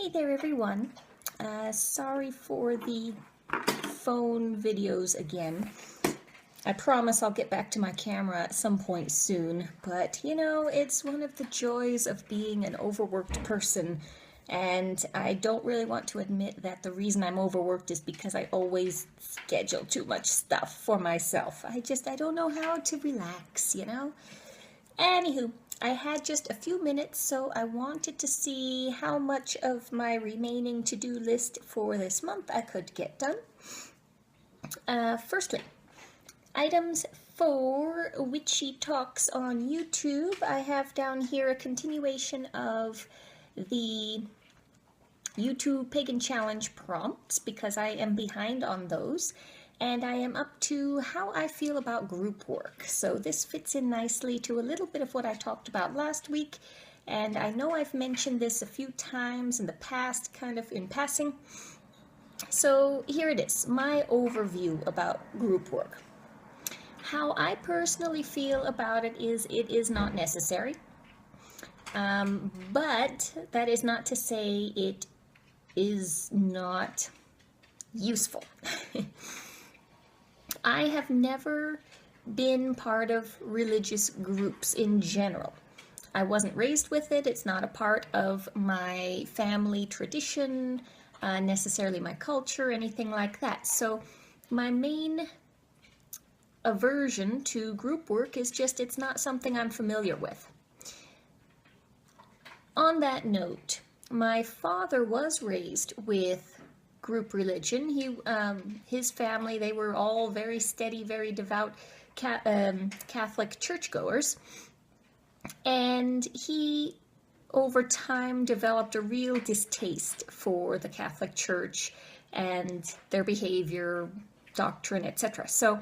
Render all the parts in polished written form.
Hey there everyone. Sorry for the phone videos again. I promise I'll get back to my camera at some point soon, but you know, it's one of the joys of being an overworked person, and I don't really want to admit that the reason I'm overworked is because I always schedule too much stuff for myself. I don't know how to relax, you know? Anywho, I had just a few minutes, so I wanted to see how much of my remaining to-do list for this month I could get done. Firstly, items for Witchy Talks on YouTube. I have down here a continuation of the YouTube Pagan Challenge prompts because I am behind on those. And I am up to how I feel about group work. So this fits in nicely to a little bit of what I talked about last week. And I know I've mentioned this a few times in the past, kind of in passing. So here it is, my overview about group work. How I personally feel about it is not necessary. But that is not to say it is not useful. I have never been part of religious groups in general. I wasn't raised with it. It's not a part of my family tradition, necessarily my culture, anything like that. So my main aversion to group work is just it's not something I'm familiar with. On that note, my father was raised with group religion. His family, they were all very steady, very devout Catholic churchgoers, and he over time developed a real distaste for the Catholic Church and their behavior, doctrine, etc. So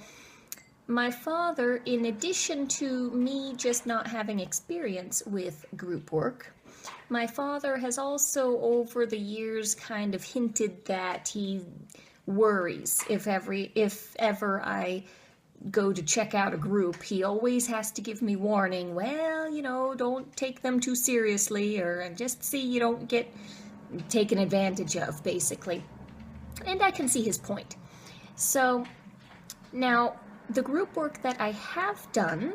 my father, in addition to me just not having experience with group work, my father has also over the years kind of hinted that he worries if ever I go to check out a group. He always has to give me warning, well, you know, don't take them too seriously, or just see you don't get taken advantage of, basically. And I can see his point. So now the group work that I have done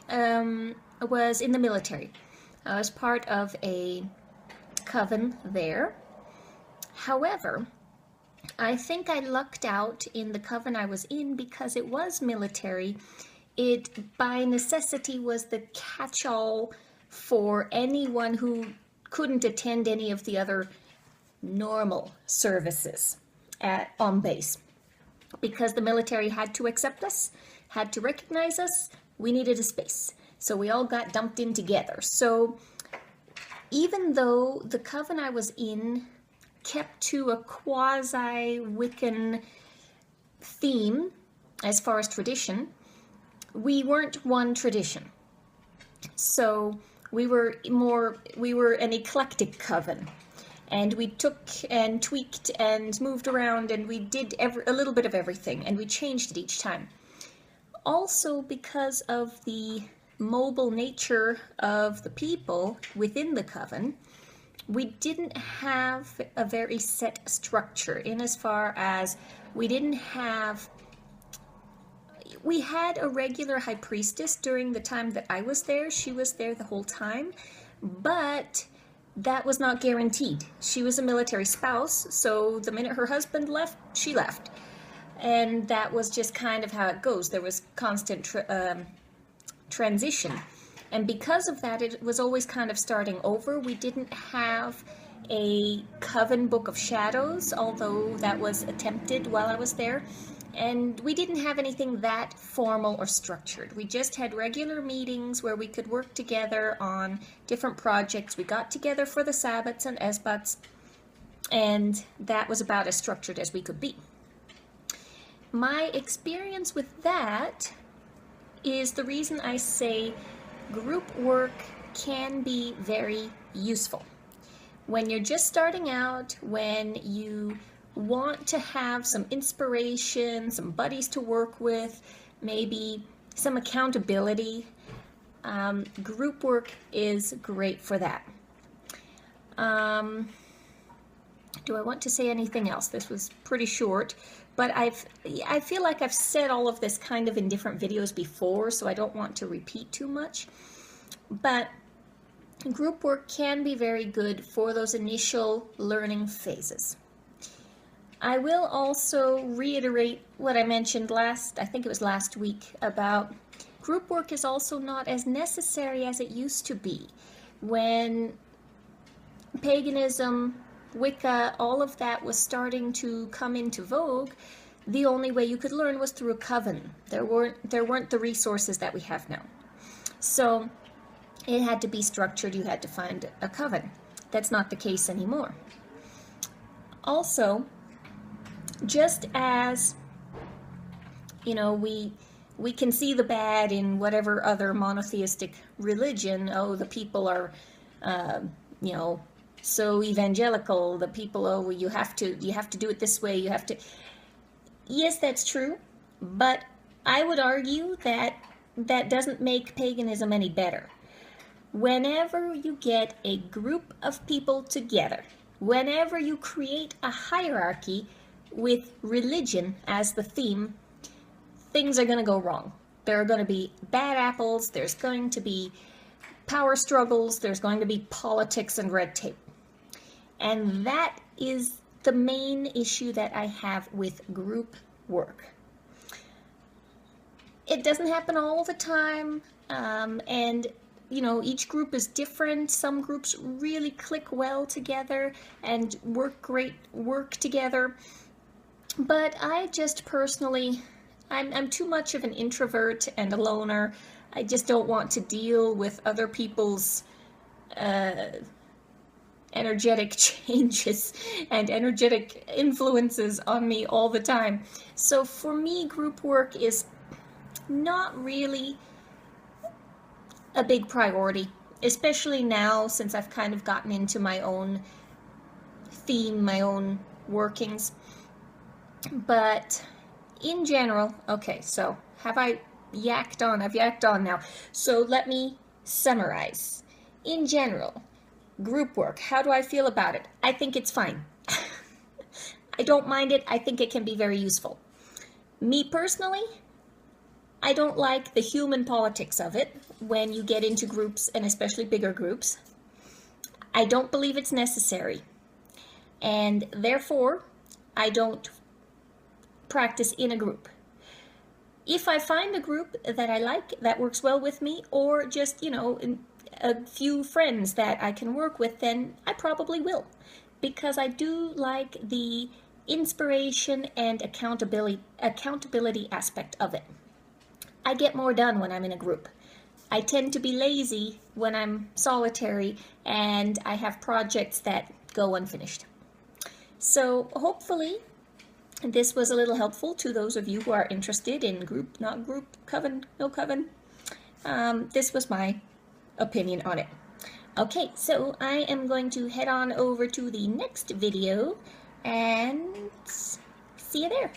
was in the military. I was part of a coven there. However, I think I lucked out in the coven I was in because it was military. It, by necessity, was the catch-all for anyone who couldn't attend any of the other normal services on base. Because the military had to accept us, had to recognize us, we needed a space. So we all got dumped in together. So even though the coven I was in kept to a quasi-Wiccan theme as far as tradition, we weren't one tradition. So we were an eclectic coven. And we took and tweaked and moved around, and we did a little bit of everything, and we changed it each time. Also, because of the mobile nature of the people within the coven, we didn't have a very set structure in as far as we had a regular high priestess during the time that I was there. She was there the whole time, but that was not guaranteed. She was a military spouse, so the minute her husband left, she left. And that was just kind of how it goes. There was constant transition. And because of that, it was always kind of starting over. We didn't have a coven book of shadows, although that was attempted while I was there. And we didn't have anything that formal or structured. We just had regular meetings where we could work together on different projects. We got together for the Sabbats and Esbats, and that was about as structured as we could be. My experience with that is the reason I say group work can be very useful. When you're just starting out, when you want to have some inspiration, some buddies to work with, maybe some accountability, group work is great for that. Do I want to say anything else? This was pretty short, but I feel like I've said all of this kind of in different videos before, so I don't want to repeat too much. But group work can be very good for those initial learning phases. I will also reiterate what I mentioned I think it was last week, about group work is also not as necessary as it used to be. When paganism, Wicca, all of that was starting to come into vogue, the only way you could learn was through a coven. There weren't the resources that we have now. So it had to be structured. You had to find a coven. That's not the case anymore. Also, just as, you know, we can see the bad in whatever other monotheistic religion. Oh, the people are, you know, so evangelical. The people, oh, you have to do it this way. You have to. Yes, that's true, but I would argue that that doesn't make paganism any better. Whenever you get a group of people together, whenever you create a hierarchy with religion as the theme, things are going to go wrong. There are going to be bad apples, there's going to be power struggles, there's going to be politics and red tape. And that is the main issue that I have with group work. It doesn't happen all the time, and you know, each group is different. Some groups really click well together and work together. But I just personally, I'm too much of an introvert and a loner. I just don't want to deal with other people's energetic changes and energetic influences on me all the time. So for me, group work is not really a big priority, especially now since I've kind of gotten into my own theme, my own workings. But in general, okay, so have I yacked on? I've yacked on now. So let me summarize. In general, group work, how do I feel about it? I think it's fine. I don't mind it. I think it can be very useful. Me personally, I don't like the human politics of it when you get into groups, and especially bigger groups. I don't believe it's necessary. And therefore, I don't practice in a group. If I find a group that I like, that works well with me, or just, you know, a few friends that I can work with, then I probably will. Because I do like the inspiration and accountability aspect of it. I get more done when I'm in a group. I tend to be lazy when I'm solitary, and I have projects that go unfinished. So hopefully this was a little helpful to those of you who are interested in group, not group, coven, no coven. This was my opinion on it. Okay, so I am going to head on over to the next video and see you there.